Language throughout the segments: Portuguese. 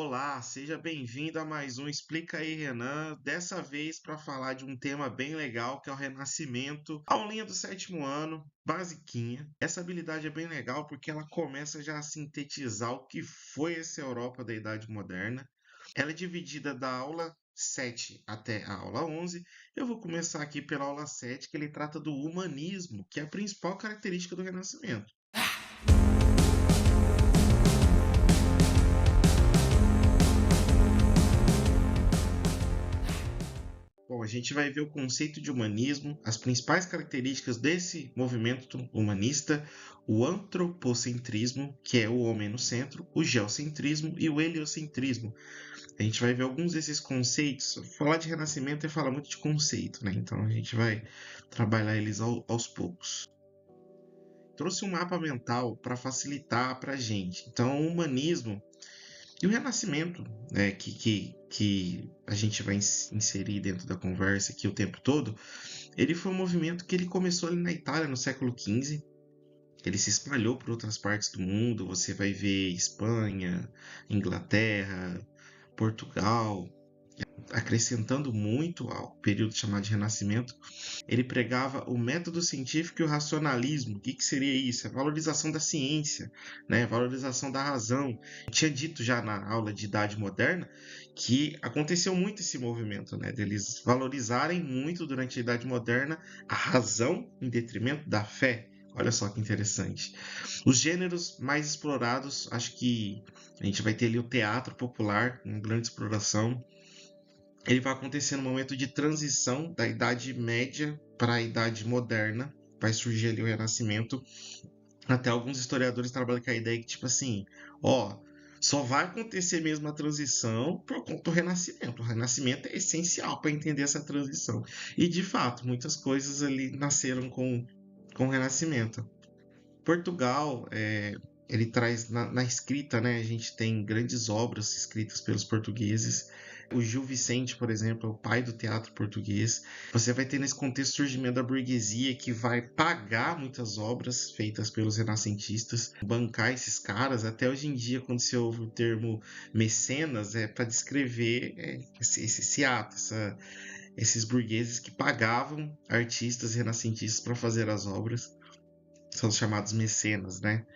Olá, seja bem-vindo a mais um Explica aí, Renan. Dessa vez para falar de um tema bem legal que é o Renascimento, aulinha do sétimo ano, basiquinha. Essa habilidade é bem legal porque ela começa já a sintetizar o que foi essa Europa da Idade Moderna. Ela é dividida da aula 7 até a aula 11. Eu vou começar aqui pela aula 7, que ele trata do humanismo, que é a principal característica do Renascimento. Bom, a gente vai ver o conceito de humanismo, as principais características desse movimento humanista, o antropocentrismo, que é o homem no centro, o geocentrismo e o heliocentrismo. A gente vai ver alguns desses conceitos. Falar de renascimento é falar muito de conceito, né? Então a gente vai trabalhar eles aos poucos. Trouxe um mapa mental para facilitar para a gente. Então, o humanismo e o Renascimento, né, que a gente vai inserir dentro da conversa aqui o tempo todo, ele foi um movimento que ele começou ali na Itália no século XV, ele se espalhou por outras partes do mundo, você vai ver Espanha, Inglaterra, Portugal, acrescentando muito ao período chamado de Renascimento. Ele pregava o método científico e o racionalismo. O que seria isso? A valorização da ciência, né? Valorização da razão. Eu tinha dito já na aula de Idade Moderna que aconteceu muito esse movimento, né? Deles valorizarem muito durante a Idade Moderna a razão em detrimento da fé. Olha só que interessante. Os gêneros mais explorados, acho que a gente vai ter ali o teatro popular, uma grande exploração. Ele vai acontecer no momento de transição da Idade Média para a Idade Moderna. Vai surgir ali o Renascimento. Até alguns historiadores trabalham com a ideia que, tipo assim, ó, só vai acontecer mesmo a transição por conta do Renascimento. O Renascimento é essencial para entender essa transição. E, de fato, muitas coisas ali nasceram com o Renascimento. Portugal, ele traz na escrita, né? A gente tem grandes obras escritas pelos portugueses. O Gil Vicente, por exemplo, é o pai do teatro português. Você vai ter nesse contexto o surgimento da burguesia que vai pagar muitas obras feitas pelos renascentistas, bancar esses caras. Até hoje em dia, quando se ouve o termo mecenas, é para descrever esse ato, esses burgueses que pagavam artistas renascentistas para fazer as obras. São os chamados mecenas, né?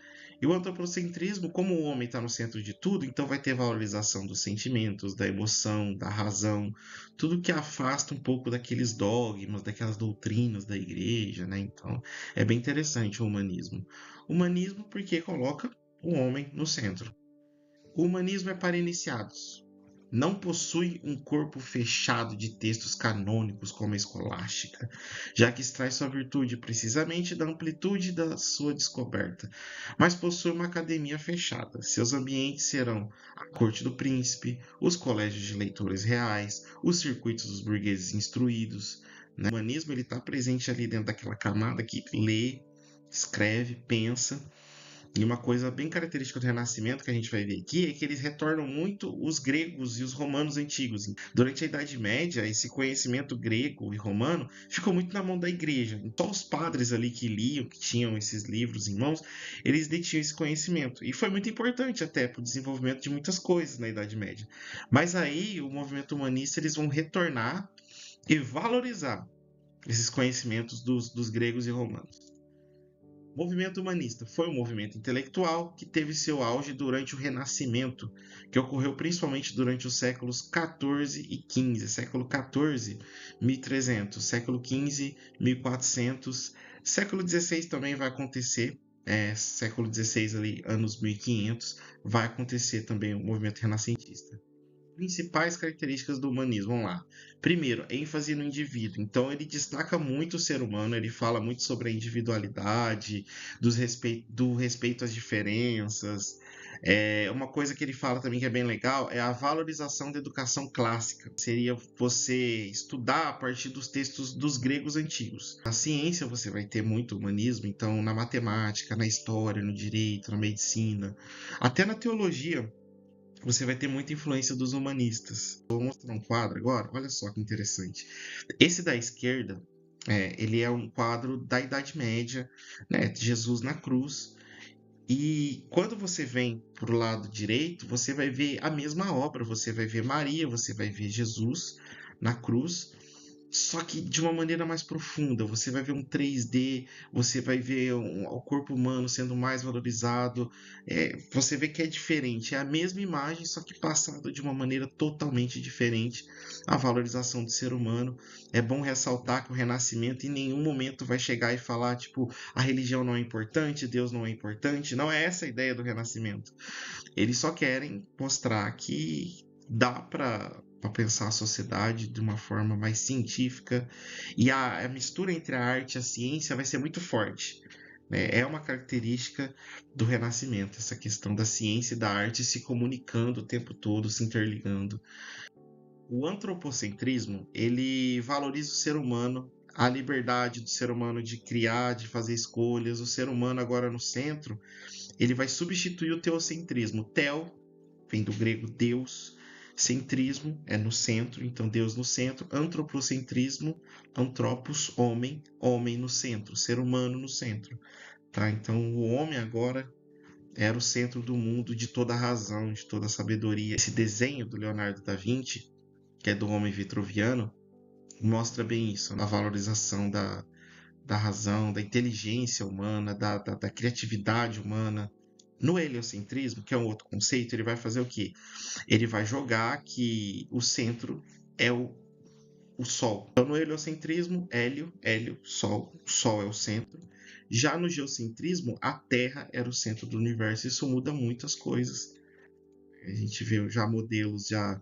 E o antropocentrismo, como o homem está no centro de tudo, então vai ter valorização dos sentimentos, da emoção, da razão, tudo que afasta um pouco daqueles dogmas, daquelas doutrinas da igreja, né? Então é bem interessante o humanismo. Humanismo porque coloca o homem no centro. O humanismo é para iniciados. Não possui um corpo fechado de textos canônicos como a escolástica, já que extrai sua virtude precisamente da amplitude da sua descoberta, mas possui uma academia fechada. Seus ambientes serão a corte do príncipe, os colégios de leitores reais, os circuitos dos burgueses instruídos. Né? O humanismo está presente ali dentro daquela camada que lê, escreve, pensa. E uma coisa bem característica do Renascimento que a gente vai ver aqui é que eles retornam muito os gregos e os romanos antigos. Durante a Idade Média, esse conhecimento grego e romano ficou muito na mão da igreja. Então, os padres ali que liam, que tinham esses livros em mãos, eles detinham esse conhecimento. E foi muito importante até para o desenvolvimento de muitas coisas na Idade Média. Mas aí, o movimento humanista, eles vão retornar e valorizar esses conhecimentos dos gregos e romanos. O movimento humanista foi um movimento intelectual que teve seu auge durante o Renascimento, que ocorreu principalmente durante os séculos XIV e XV. Século XIV, 1300, século XV, 1400, século XVI também vai acontecer, século XVI ali, anos 1500, vai acontecer também o movimento renascentista. Principais características do humanismo, vamos lá. Primeiro, ênfase no indivíduo. Então, ele destaca muito o ser humano, ele fala muito sobre a individualidade, do respeito às diferenças. Uma coisa que ele fala também que é bem legal é a valorização da educação clássica. Seria você estudar a partir dos textos dos gregos antigos. Na ciência, você vai ter muito humanismo, então, na matemática, na história, no direito, na medicina, até na teologia você vai ter muita influência dos humanistas. Vou mostrar um quadro agora, olha só que interessante. Esse da esquerda, ele é um quadro da Idade Média, né, de Jesus na cruz, E quando você vem para o lado direito, você vai ver a mesma obra, você vai ver Maria, você vai ver Jesus na cruz, só que de uma maneira mais profunda. Você vai ver um 3D, você vai ver o corpo humano sendo mais valorizado. Você vê que é diferente, é a mesma imagem, só que passada de uma maneira totalmente diferente. A valorização do ser humano. É bom ressaltar que o Renascimento em nenhum momento vai chegar e falar, tipo, a religião não é importante, Deus não é importante. Não é essa a ideia do Renascimento. Eles só querem mostrar que dá para pensar a sociedade de uma forma mais científica, e a mistura entre a arte e a ciência vai ser muito forte, né? É uma característica do Renascimento, essa questão da ciência e da arte se comunicando o tempo todo, se interligando. O antropocentrismo, ele valoriza o ser humano, a liberdade do ser humano de criar, de fazer escolhas, o ser humano agora no centro. Ele vai substituir o teocentrismo. Theo vem do grego Deus, centrismo é no centro, então Deus no centro. Antropocentrismo, antropos, homem, homem no centro, ser humano no centro. Tá? Então o homem agora era o centro do mundo, de toda a razão, de toda a sabedoria. Esse desenho do Leonardo da Vinci, que é do homem vitruviano, mostra bem isso, a valorização da razão, da inteligência humana, da criatividade humana. No heliocentrismo, que é um outro conceito, ele vai fazer o quê? Ele vai jogar que o centro é o Sol. Então, no heliocentrismo, Hélio, Sol, o Sol é o centro. Já no geocentrismo, a Terra era o centro do universo. Isso muda muitas coisas. A gente vê já modelos já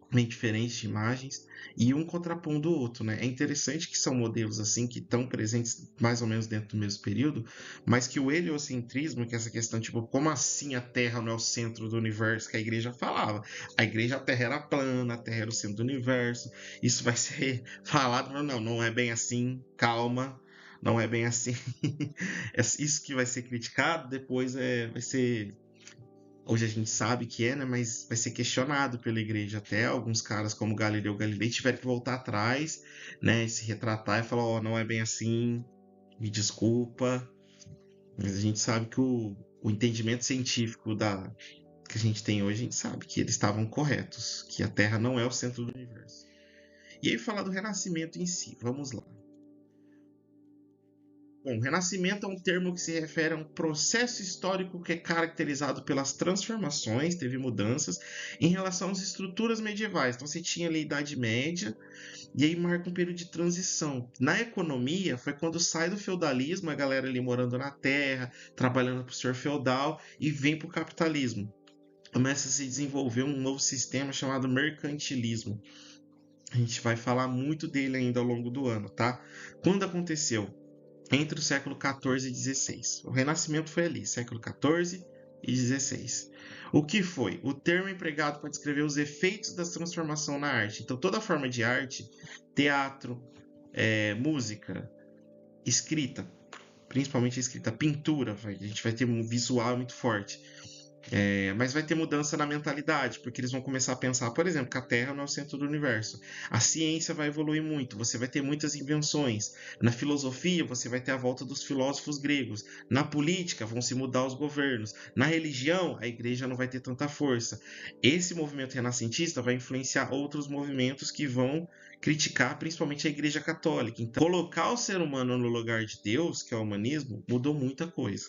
bem diferentes de imagens e um contrapondo o outro, né? É interessante que são modelos assim que estão presentes mais ou menos dentro do mesmo período, mas que o heliocentrismo, que é essa questão tipo, como assim a Terra não é o centro do universo, que a igreja falava? A igreja, a Terra era plana, a Terra era o centro do universo. Isso vai ser falado, não é bem assim, calma. Não é bem assim. Isso que vai ser criticado, depois vai ser. Hoje a gente sabe que é, né? Mas vai ser questionado pela igreja. Até alguns caras como Galileu Galilei tiveram que voltar atrás, né? Se retratar e falar, ó, não é bem assim, me desculpa. Mas a gente sabe que o entendimento científico que a gente tem hoje, a gente sabe que eles estavam corretos, que a Terra não é o centro do universo. E aí falar do Renascimento em si, vamos lá. Bom, Renascimento é um termo que se refere a um processo histórico que é caracterizado pelas transformações, teve mudanças em relação às estruturas medievais. Então você tinha ali a Idade Média e aí marca um período de transição. Na economia foi quando sai do feudalismo, a galera ali morando na terra, trabalhando para o senhor feudal e vem para o capitalismo. Começa a se desenvolver um novo sistema chamado mercantilismo. A gente vai falar muito dele ainda ao longo do ano, tá? Quando aconteceu? Entre o século XIV e XVI. O Renascimento foi ali, século XIV e XVI. O que foi? O termo empregado para descrever os efeitos da transformação na arte. Então, toda forma de arte, teatro, música, escrita, principalmente escrita, pintura, a gente vai ter um visual muito forte. Mas vai ter mudança na mentalidade, porque eles vão começar a pensar, por exemplo, que a Terra não é o centro do universo. A ciência vai evoluir muito, você vai ter muitas invenções. Na filosofia, você vai ter a volta dos filósofos gregos. Na política, vão se mudar os governos. Na religião, a igreja não vai ter tanta força. Esse movimento renascentista vai influenciar outros movimentos que vão criticar principalmente a igreja católica. Então, colocar o ser humano no lugar de Deus, que é o humanismo, mudou muita coisa.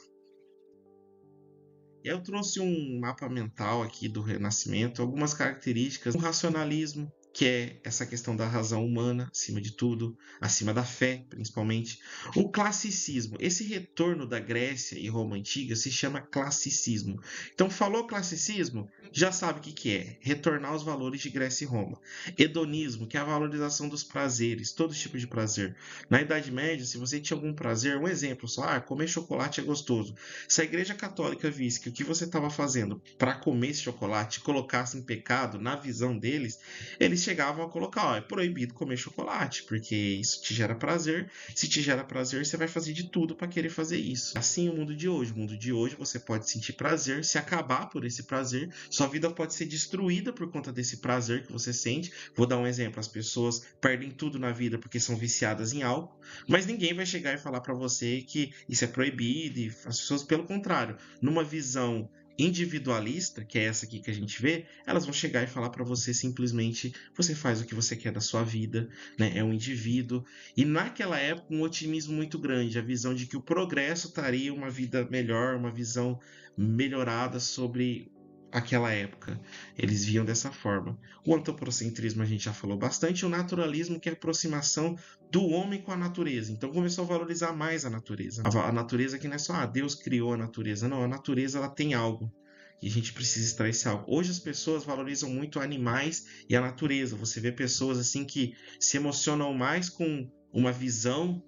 Eu trouxe um mapa mental aqui do Renascimento, algumas características do racionalismo, que é essa questão da razão humana, acima de tudo, acima da fé, principalmente. O classicismo, esse retorno da Grécia e Roma antiga se chama classicismo. Então, falou classicismo, já sabe o que é, retornar aos valores de Grécia e Roma. Hedonismo, que é a valorização dos prazeres, todo tipo de prazer. Na Idade Média, se você tinha algum prazer, um exemplo só, comer chocolate é gostoso. Se a Igreja Católica visse que você estava fazendo para comer esse chocolate colocasse em pecado na visão deles, eles eles chegavam a colocar, ó, é proibido comer chocolate, porque isso te gera prazer. Se te gera prazer, você vai fazer de tudo para querer fazer isso. Assim, o mundo de hoje. O mundo de hoje, você pode sentir prazer, se acabar por esse prazer, sua vida pode ser destruída por conta desse prazer que você sente. Vou dar um exemplo: as pessoas perdem tudo na vida porque são viciadas em álcool, mas ninguém vai chegar e falar para você que isso é proibido. E as pessoas, pelo contrário, numa visão individualista, que é essa aqui que a gente vê, elas vão chegar e falar para você simplesmente: você faz o que você quer da sua vida, né? É um indivíduo. E naquela época, um otimismo muito grande, a visão de que o progresso traria uma vida melhor, uma visão melhorada sobre aquela época. Eles viam dessa forma. O antropocentrismo a gente já falou bastante, o naturalismo, que é a aproximação do homem com a natureza. Então começou a valorizar mais a natureza. A natureza que não é só Deus criou a natureza, não, a natureza ela tem algo. E a gente precisa extrair esse algo. Hoje as pessoas valorizam muito animais e a natureza. Você vê pessoas assim que se emocionam mais com uma visão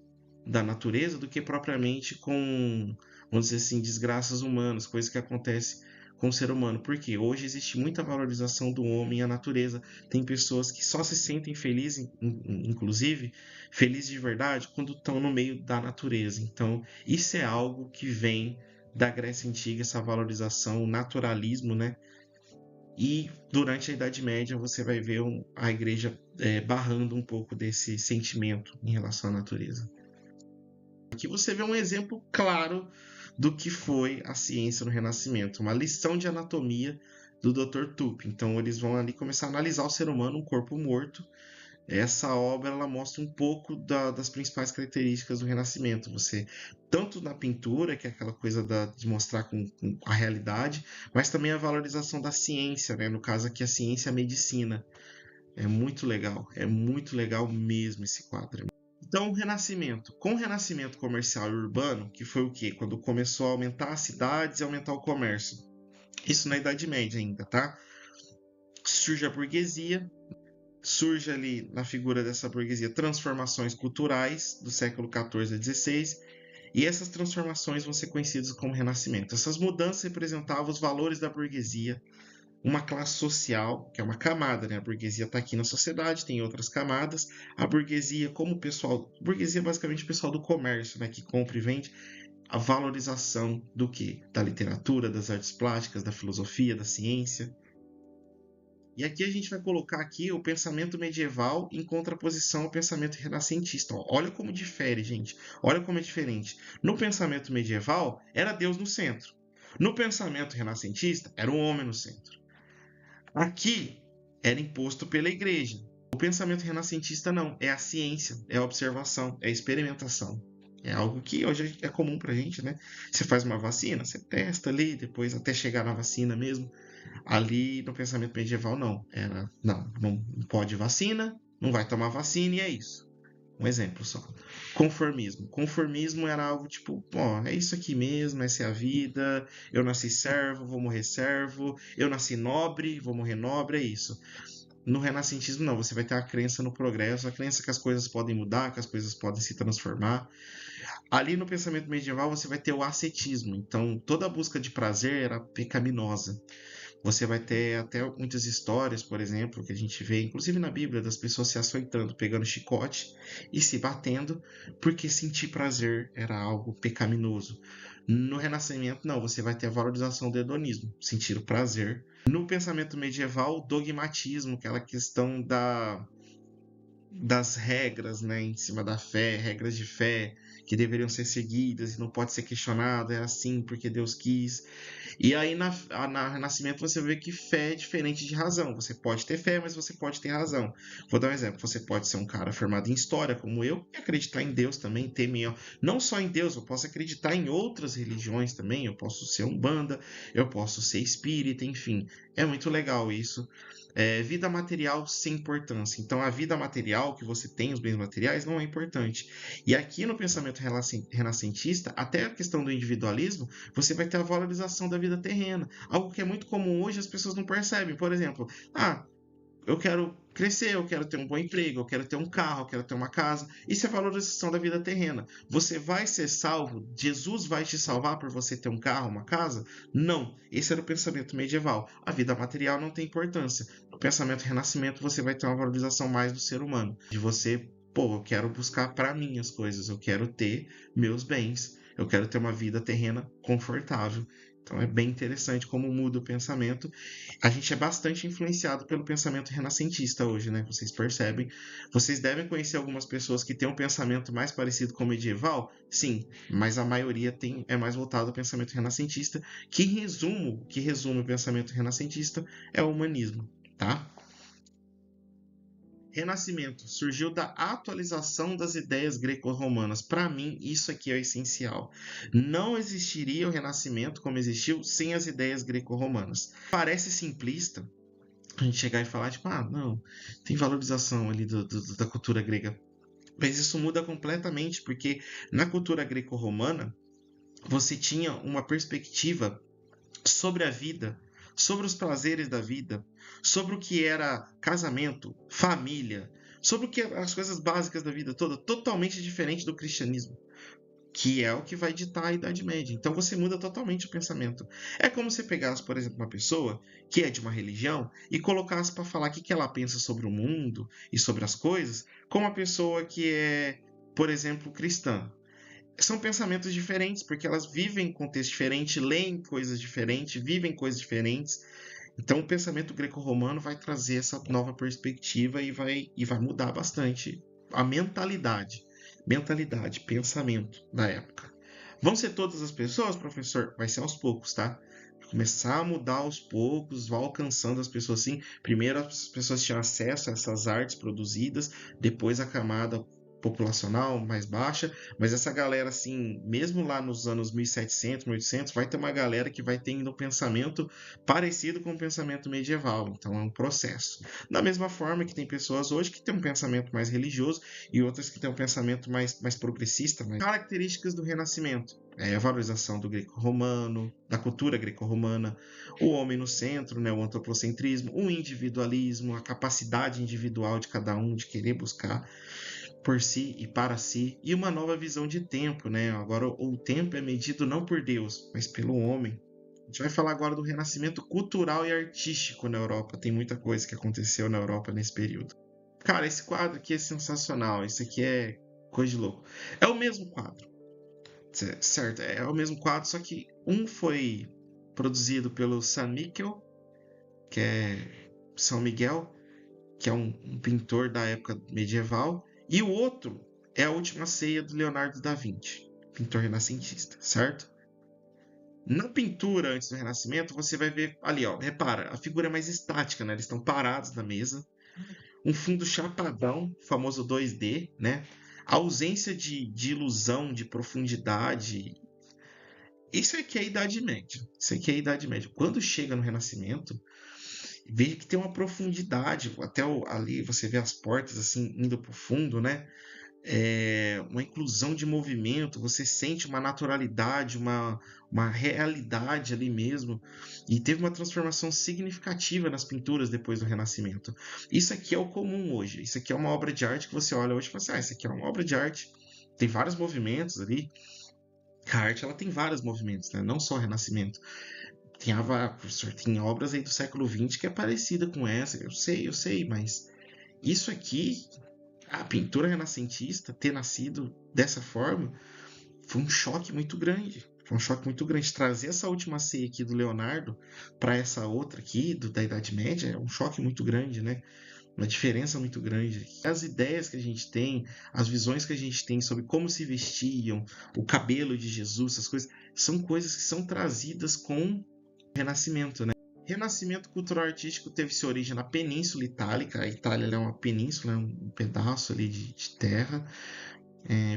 da natureza do que propriamente com, vamos dizer assim, desgraças humanas, coisas que acontecem com o ser humano. Porque hoje existe muita valorização do homem e a natureza. Tem pessoas que só se sentem felizes, inclusive, felizes de verdade, quando estão no meio da natureza. Então, isso é algo que vem da Grécia Antiga, essa valorização, o naturalismo, né? E durante a Idade Média você vai ver a igreja barrando um pouco desse sentimento em relação à natureza. Aqui você vê um exemplo claro do que foi a ciência no Renascimento, uma lição de anatomia do Dr. Tupi. Então eles vão ali começar a analisar o ser humano, um corpo morto. Essa obra ela mostra um pouco das principais características do Renascimento. Você, tanto na pintura, que é aquela coisa de mostrar com a realidade, mas também a valorização da ciência, né? No caso aqui, a ciência e a medicina. É muito legal mesmo esse quadro. Então, o Renascimento. Com o Renascimento comercial e urbano, que foi o quê? Quando começou a aumentar as cidades e aumentar o comércio. Isso na Idade Média ainda, tá? Surge a burguesia. Surge ali na figura dessa burguesia transformações culturais do século XIV a XVI, e essas transformações vão ser conhecidas como Renascimento. Essas mudanças representavam os valores da burguesia, uma classe social, que é uma camada, né? A burguesia está aqui na sociedade, tem outras camadas. A burguesia, como o pessoal. Burguesia é basicamente o pessoal do comércio, né? Que compra e vende. A valorização do quê? Da literatura, das artes plásticas, da filosofia, da ciência. E aqui a gente vai colocar aqui o pensamento medieval em contraposição ao pensamento renascentista. Olha como difere, gente. Olha como é diferente. No pensamento medieval, era Deus no centro. No pensamento renascentista, era o homem no centro. Aqui, era imposto pela igreja. O pensamento renascentista não. É a ciência, é a observação, é a experimentação. É algo que hoje é comum pra gente, né? Você faz uma vacina, você testa ali, depois até chegar na vacina mesmo. Ali no pensamento medieval não. Não pode vacina, não vai tomar vacina e é isso. Um exemplo só. Conformismo. Conformismo era algo tipo, ó, é isso aqui mesmo, essa é a vida, eu nasci servo, vou morrer servo, eu nasci nobre, vou morrer nobre, é isso. No renascentismo não, você vai ter a crença no progresso, a crença que as coisas podem mudar, que as coisas podem se transformar. Ali no pensamento medieval você vai ter o ascetismo, então toda a busca de prazer era pecaminosa. Você vai ter até muitas histórias, por exemplo, que a gente vê, inclusive na Bíblia, das pessoas se açoitando, pegando chicote e se batendo, porque sentir prazer era algo pecaminoso. No Renascimento, não, você vai ter a valorização do hedonismo, sentir o prazer. No pensamento medieval, o dogmatismo, aquela questão das regras, né, em cima da fé, regras de fé que deveriam ser seguidas e não pode ser questionado, é assim porque Deus quis. E aí na Renascimento você vê que fé é diferente de razão. Você pode ter fé, mas você pode ter razão. Vou dar um exemplo. Você pode ser um cara formado em história, como eu, e acreditar em Deus também, temer. Não só em Deus, eu posso acreditar em outras religiões também. Eu posso ser umbanda, eu posso ser espírita, enfim. É muito legal isso. Vida material sem importância. Então, a vida material que você tem, os bens materiais, não é importante. E aqui no pensamento renascentista, até a questão do individualismo, você vai ter a valorização da vida terrena. Algo que é muito comum hoje, as pessoas não percebem. Por exemplo, eu quero crescer, eu quero ter um bom emprego, eu quero ter um carro, eu quero ter uma casa. Isso é valorização da vida terrena. Você vai ser salvo? Jesus vai te salvar por você ter um carro, uma casa? Não. Esse era o pensamento medieval. A vida material não tem importância. No pensamento renascimento, você vai ter uma valorização mais do ser humano. De você, pô, eu quero buscar para mim as coisas, eu quero ter meus bens, eu quero ter uma vida terrena confortável. Então é bem interessante como muda o pensamento. A gente é bastante influenciado pelo pensamento renascentista hoje, né? Vocês percebem. Vocês devem conhecer algumas pessoas que têm um pensamento mais parecido com o medieval, sim, mas a maioria é mais voltado ao pensamento renascentista, que resume o pensamento renascentista é o humanismo, tá? Renascimento surgiu da atualização das ideias greco-romanas. Para mim, isso aqui é o essencial. Não existiria o Renascimento como existiu sem as ideias greco-romanas. Parece simplista a gente chegar e falar, tipo, ah, não, tem valorização ali da cultura grega. Mas isso muda completamente, porque na cultura greco-romana você tinha uma perspectiva sobre a vida, sobre os prazeres da vida, sobre o que era casamento, família, sobre o que as coisas básicas da vida toda, totalmente diferente do cristianismo, que é o que vai ditar a Idade Média. Então você muda totalmente o pensamento. É como se pegasse, por exemplo, uma pessoa que é de uma religião e colocasse para falar o que ela pensa sobre o mundo e sobre as coisas, com uma pessoa que é, por exemplo, cristã. São pensamentos diferentes, porque elas vivem em contexto diferente, leem coisas diferentes, vivem coisas diferentes. Então, o pensamento greco-romano vai trazer essa nova perspectiva e vai mudar bastante a mentalidade, pensamento da época. Vão ser todas as pessoas, professor? Vai ser aos poucos, tá? Começar a mudar aos poucos, vai alcançando as pessoas assim. Primeiro as pessoas tinham acesso a essas artes produzidas, depois a camada populacional mais baixa, mas essa galera assim, mesmo lá nos anos 1700, 1800, vai ter uma galera que vai ter ainda um pensamento parecido com o pensamento medieval, então é um processo. Da mesma forma que tem pessoas hoje que têm um pensamento mais religioso e outras que têm um pensamento mais progressista. Características do Renascimento. A valorização do greco-romano, da cultura greco-romana, o homem no centro, né, o antropocentrismo, o individualismo, a capacidade individual de cada um de querer buscar por si e para si, e uma nova visão de tempo, né? Agora o tempo é medido não por Deus, mas pelo homem. A gente vai falar agora do renascimento cultural e artístico na Europa. Tem muita coisa que aconteceu na Europa nesse período. Cara, esse quadro aqui é sensacional. Isso aqui é coisa de louco. É o mesmo quadro, certo? É o mesmo quadro, só que um foi produzido pelo San Miguel, que é São Miguel, que é um pintor da época medieval, e o outro é a Última Ceia do Leonardo da Vinci, pintor renascentista, certo? Na pintura antes do Renascimento, você vai ver ali, ó, repara, a figura é mais estática, né? Eles estão parados na mesa, um fundo chapadão, famoso 2D, né? A ausência de ilusão, de profundidade. Isso aqui é a Idade Média. Isso aqui é a Idade Média. Quando chega no Renascimento, veja que tem uma profundidade. Até ali você vê as portas assim indo para o fundo, né? Uma inclusão de movimento, você sente uma naturalidade, uma realidade ali mesmo. E teve uma transformação significativa nas pinturas depois do Renascimento. Isso aqui é o comum hoje. Isso aqui é uma obra de arte que você olha hoje e fala assim: isso aqui é uma obra de arte. Tem vários movimentos ali. A arte ela tem vários movimentos, né? Não só o Renascimento. Professor, tem obras aí do século XX que é parecida com essa. Eu sei, mas isso aqui, a pintura renascentista, ter nascido dessa forma, foi um choque muito grande. Foi um choque muito grande. Trazer essa última ceia aqui do Leonardo para essa outra aqui, da Idade Média, é um choque muito grande, né? Uma diferença muito grande. As ideias que a gente tem, as visões que a gente tem sobre como se vestiam, o cabelo de Jesus, essas coisas, são coisas que são trazidas com Renascimento, né? Renascimento cultural artístico teve sua origem na Península Itálica. A Itália é uma península, um pedaço ali de terra,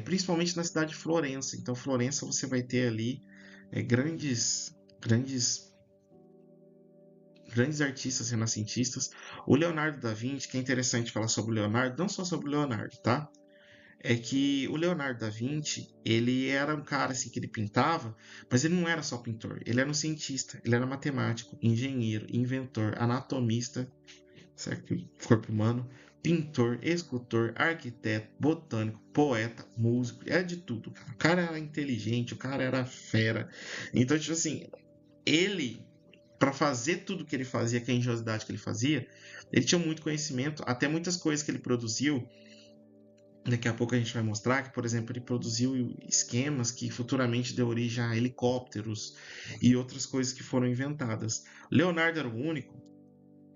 principalmente na cidade de Florença. Então, Florença você vai ter ali grandes, grandes, grandes artistas renascentistas. O Leonardo da Vinci, que é interessante falar sobre o Leonardo, não só sobre o Leonardo, tá? É que o Leonardo da Vinci, ele era um cara assim que ele pintava, mas ele não era só pintor, ele era um cientista, ele era matemático, engenheiro, inventor, anatomista, certo? Corpo humano, pintor, escultor, arquiteto, botânico, poeta, músico, é de tudo, cara. O cara era inteligente, o cara era fera. Então, tipo assim, ele, para fazer tudo que ele fazia, que a engenhosidade que ele fazia, ele tinha muito conhecimento, até muitas coisas que ele produziu. Daqui a pouco a gente vai mostrar que, por exemplo, ele produziu esquemas que futuramente deu origem a helicópteros e outras coisas que foram inventadas. Leonardo era o único?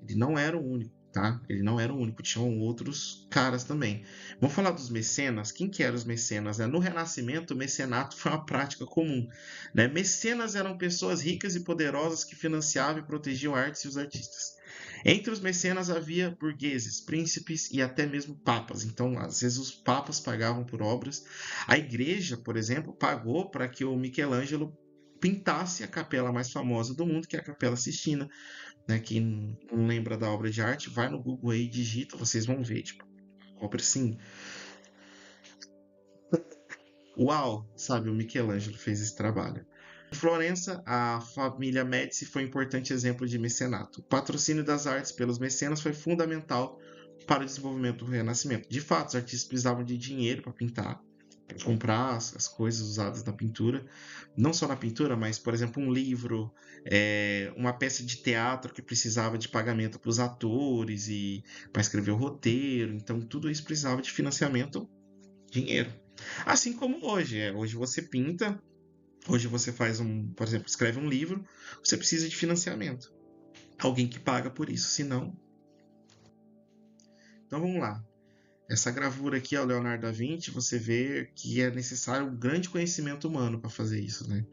Ele não era o único, tá? Ele não era o único, tinham outros caras também. Vamos falar dos mecenas. Quem que eram os mecenas, né? No Renascimento, o mecenato foi uma prática comum, né? Mecenas eram pessoas ricas e poderosas que financiavam e protegiam a arte e os artistas. Entre os mecenas havia burgueses, príncipes e até mesmo papas. Então, às vezes, os papas pagavam por obras. A igreja, por exemplo, pagou para que o Michelangelo pintasse a capela mais famosa do mundo, que é a Capela Sistina, né? Quem não lembra da obra de arte, vai no Google aí, digita, vocês vão ver, tipo, obra assim, uau, sabe? O Michelangelo fez esse trabalho. Em Florença, a família Médici foi um importante exemplo de mecenato. O patrocínio das artes pelos mecenas foi fundamental para o desenvolvimento do Renascimento. De fato, os artistas precisavam de dinheiro para pintar, para comprar as coisas usadas na pintura. Não só na pintura, mas, por exemplo, um livro, uma peça de teatro que precisava de pagamento para os atores e para escrever o roteiro. Então, tudo isso precisava de financiamento, dinheiro. Assim como hoje. Hoje você pinta. Hoje você faz por exemplo, escreve um livro, você precisa de financiamento. Alguém que paga por isso, senão. Então vamos lá. Essa gravura aqui, o Leonardo da Vinci, você vê que é necessário um grande conhecimento humano para fazer isso, né?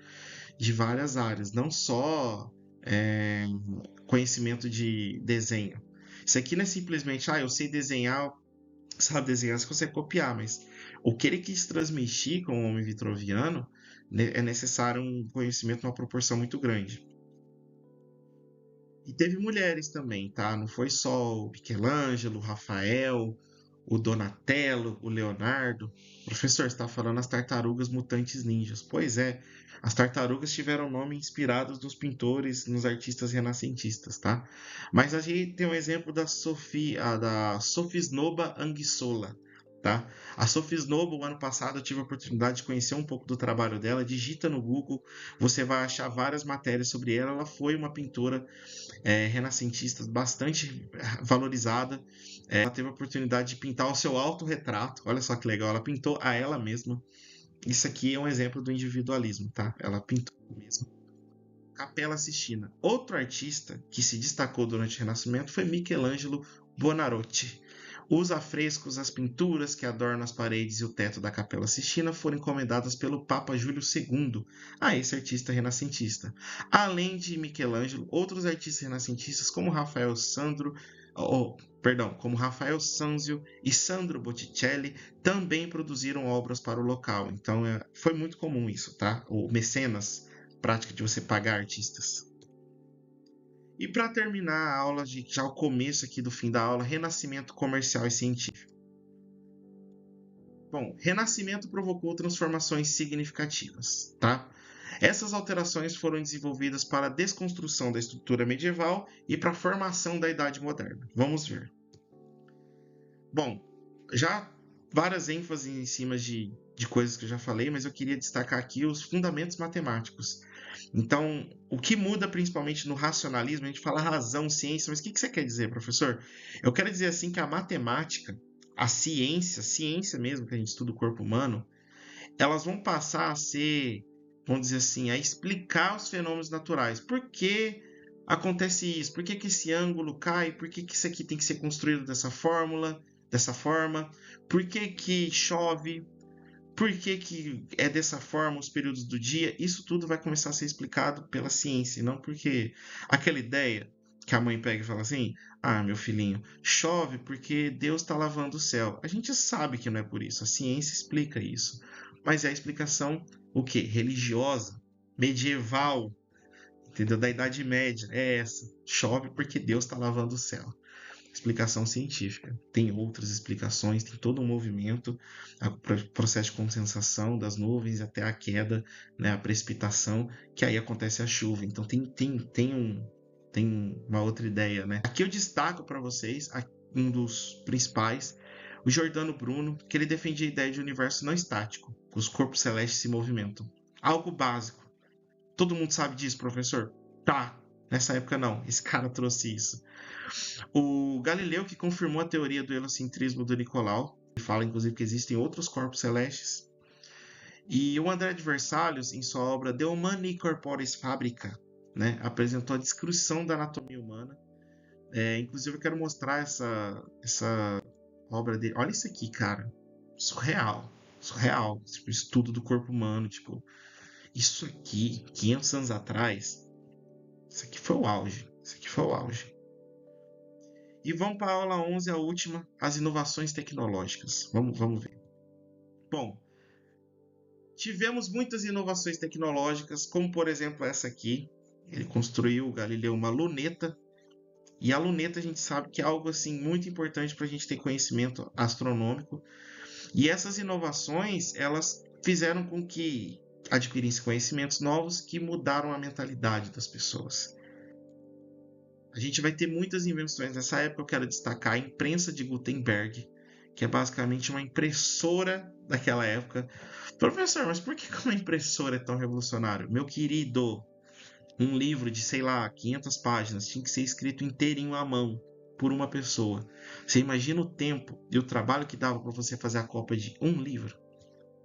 De várias áreas, não só é, conhecimento de desenho. Isso aqui não é simplesmente, eu sei desenhar, sabe desenhar, você consegue copiar, mas o que ele quis transmitir com o homem vitruviano é necessário um conhecimento numa proporção muito grande. E teve mulheres também, tá? Não foi só o Michelangelo, o Rafael, o Donatello, o Leonardo. Professor, você está falando as tartarugas mutantes ninjas. Pois é, as tartarugas tiveram nome inspirados nos pintores, nos artistas renascentistas, tá? Mas a gente tem um exemplo da Sofisnoba Anguissola, tá? A Sofisnoba, o ano passado, eu tive a oportunidade de conhecer um pouco do trabalho dela. Digita no Google, você vai achar várias matérias sobre ela. Ela foi uma pintora renascentista bastante valorizada. Ela teve a oportunidade de pintar o seu autorretrato. Olha só que legal, ela pintou a ela mesma. Isso aqui é um exemplo do individualismo, tá? Ela pintou mesmo. Capela Sistina. Outro artista que se destacou durante o Renascimento foi Michelangelo Buonarroti. Os afrescos, as pinturas que adornam as paredes e o teto da Capela Sistina foram encomendadas pelo Papa Júlio II a esse artista renascentista. Além de Michelangelo, outros artistas renascentistas como como Rafael Sanzio e Sandro Botticelli também produziram obras para o local. Então foi muito comum isso, tá? O mecenas, prática de você pagar artistas. E para terminar a aula, já o começo aqui do fim da aula, renascimento comercial e científico. Bom, renascimento provocou transformações significativas, tá? Essas alterações foram desenvolvidas para a desconstrução da estrutura medieval e para a formação da Idade Moderna. Vamos ver. Bom, já várias ênfases em cima de coisas que eu já falei, mas eu queria destacar aqui os fundamentos matemáticos. Então, o que muda principalmente no racionalismo, a gente fala razão, ciência, mas o que você quer dizer, professor? Eu quero dizer assim que a matemática, a ciência mesmo, que a gente estuda o corpo humano, elas vão passar a ser, vamos dizer assim, a explicar os fenômenos naturais. Por que acontece isso? Por que esse ângulo cai? Por que isso aqui tem que ser construído dessa forma? Por que chove? Por que é dessa forma os períodos do dia? Isso tudo vai começar a ser explicado pela ciência, não porque aquela ideia que a mãe pega e fala assim: meu filhinho, chove porque Deus está lavando o céu. A gente sabe que não é por isso, a ciência explica isso. Mas é a explicação, o quê? Religiosa, medieval, entendeu? Da Idade Média. É essa. Chove porque Deus está lavando o céu. Explicação científica. Tem outras explicações, tem todo um movimento, o processo de condensação das nuvens até a queda, né, a precipitação, que aí acontece a chuva. Então tem tem uma outra ideia, né? Aqui eu destaco para vocês um dos principais, o Giordano Bruno, que ele defendia a ideia de universo não estático, que os corpos celestes se movimentam. Algo básico. Todo mundo sabe disso, professor? Tá. Nessa época não. Esse cara trouxe isso. O Galileu, que confirmou a teoria do heliocentrismo do Nicolau, ele fala inclusive que existem outros corpos celestes. E o André de Versalhes, em sua obra De Humani Corporis Fabrica, né, apresentou a descrição da anatomia humana. Inclusive eu quero mostrar essa obra dele. Olha isso aqui, cara. Surreal. Surreal. Tipo, estudo do corpo humano. Tipo, isso aqui, 500 anos atrás, isso aqui foi o auge. Isso aqui foi o auge. E vamos para a aula 11, a última, as inovações tecnológicas. Vamos ver. Bom, tivemos muitas inovações tecnológicas, como por exemplo essa aqui. Ele construiu, o Galileu, uma luneta. E a luneta a gente sabe que é algo assim muito importante para a gente ter conhecimento astronômico. E essas inovações, elas fizeram com que adquirissem conhecimentos novos que mudaram a mentalidade das pessoas. A gente vai ter muitas invenções. Nessa época eu quero destacar a imprensa de Gutenberg, que é basicamente uma impressora daquela época. Professor, mas por que uma impressora é tão revolucionário? Meu querido, um livro de, sei lá, 500 páginas tinha que ser escrito inteirinho à mão por uma pessoa. Você imagina o tempo e o trabalho que dava para você fazer a cópia de um livro?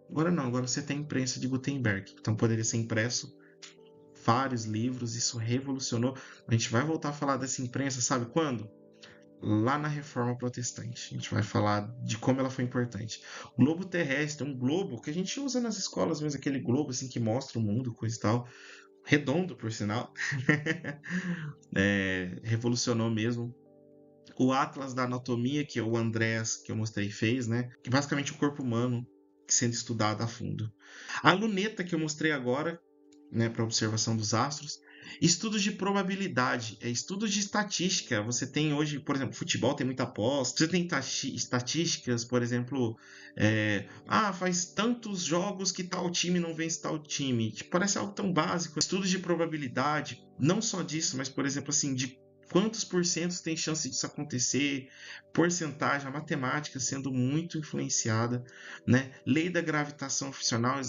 Agora não, agora você tem a imprensa de Gutenberg. Então poderia ser impresso vários livros, isso revolucionou. A gente vai voltar a falar dessa imprensa, sabe quando? Lá na Reforma Protestante. A gente vai falar de como ela foi importante. O globo terrestre, um globo que a gente usa nas escolas mesmo, aquele globo assim que mostra o mundo, coisa e tal. Redondo, por sinal. Revolucionou mesmo. O Atlas da Anatomia, que o Andrés, que eu mostrei, fez, né? Que basicamente o corpo humano sendo estudado a fundo. A luneta que eu mostrei agora, né, para observação dos astros. Estudos de probabilidade, estudos de estatística. Você tem hoje, por exemplo, futebol tem muita aposta. Você tem estatísticas, por exemplo, faz tantos jogos que tal time não vence tal time. Tipo, parece algo tão básico. Estudos de probabilidade, não só disso, mas, por exemplo, assim, de quantos porcentos tem chance disso acontecer, porcentagem, a matemática sendo muito influenciada, né? Lei da gravitação funcional,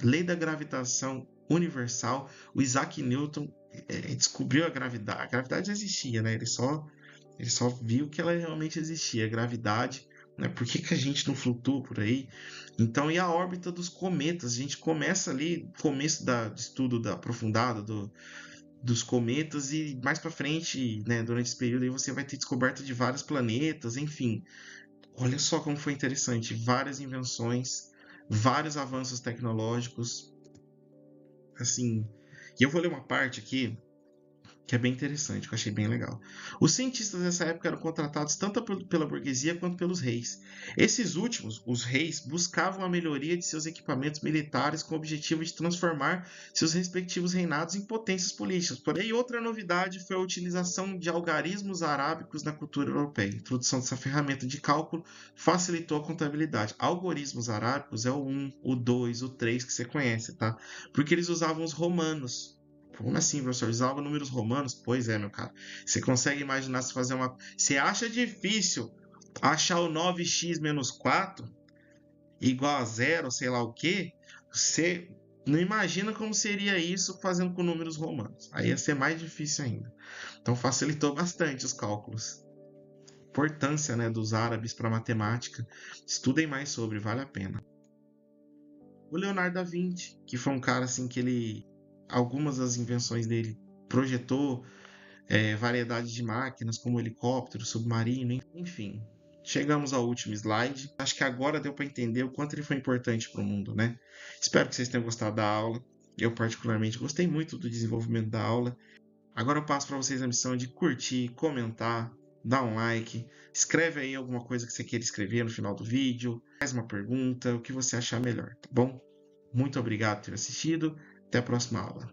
lei da gravitação universal. O Isaac Newton descobriu a gravidade. A gravidade já existia, né? Ele só viu que ela realmente existia, a gravidade. Né? Por que a gente não flutua por aí? Então, e a órbita dos cometas? A gente começa ali, começo do estudo aprofundado dos cometas, e mais para frente, né, durante esse período, aí você vai ter descoberta de vários planetas, enfim. Olha só como foi interessante. Várias invenções, vários avanços tecnológicos, assim. E eu vou ler uma parte aqui que é bem interessante, que eu achei bem legal. Os cientistas dessa época eram contratados tanto pela burguesia quanto pelos reis. Esses últimos, os reis, buscavam a melhoria de seus equipamentos militares com o objetivo de transformar seus respectivos reinados em potências políticas. E outra novidade foi a utilização de algarismos arábicos na cultura europeia. A introdução dessa ferramenta de cálculo facilitou a contabilidade. Algoritmos arábicos é o 1, o 2, o 3 que você conhece, tá? Porque eles usavam os romanos. Como assim, professor? Usava números romanos? Pois é, meu cara. Você consegue imaginar se fazer uma. Você acha difícil achar o 9x menos 4 igual a zero, sei lá o quê? Você não imagina como seria isso fazendo com números romanos. Aí ia ser mais difícil ainda. Então facilitou bastante os cálculos. Importância, né, dos árabes para matemática. Estudem mais sobre, vale a pena. O Leonardo da Vinci, que foi um cara assim que ele algumas das invenções dele projetou variedade de máquinas, como helicóptero, submarino, enfim. Chegamos ao último slide. Acho que agora deu para entender o quanto ele foi importante para o mundo, né? Espero que vocês tenham gostado da aula. Eu, particularmente, gostei muito do desenvolvimento da aula. Agora eu passo para vocês a missão de curtir, comentar, dar um like. Escreve aí alguma coisa que você queira escrever no final do vídeo. Faz uma pergunta, o que você achar melhor, tá bom? Muito obrigado por ter assistido. Até a próxima aula.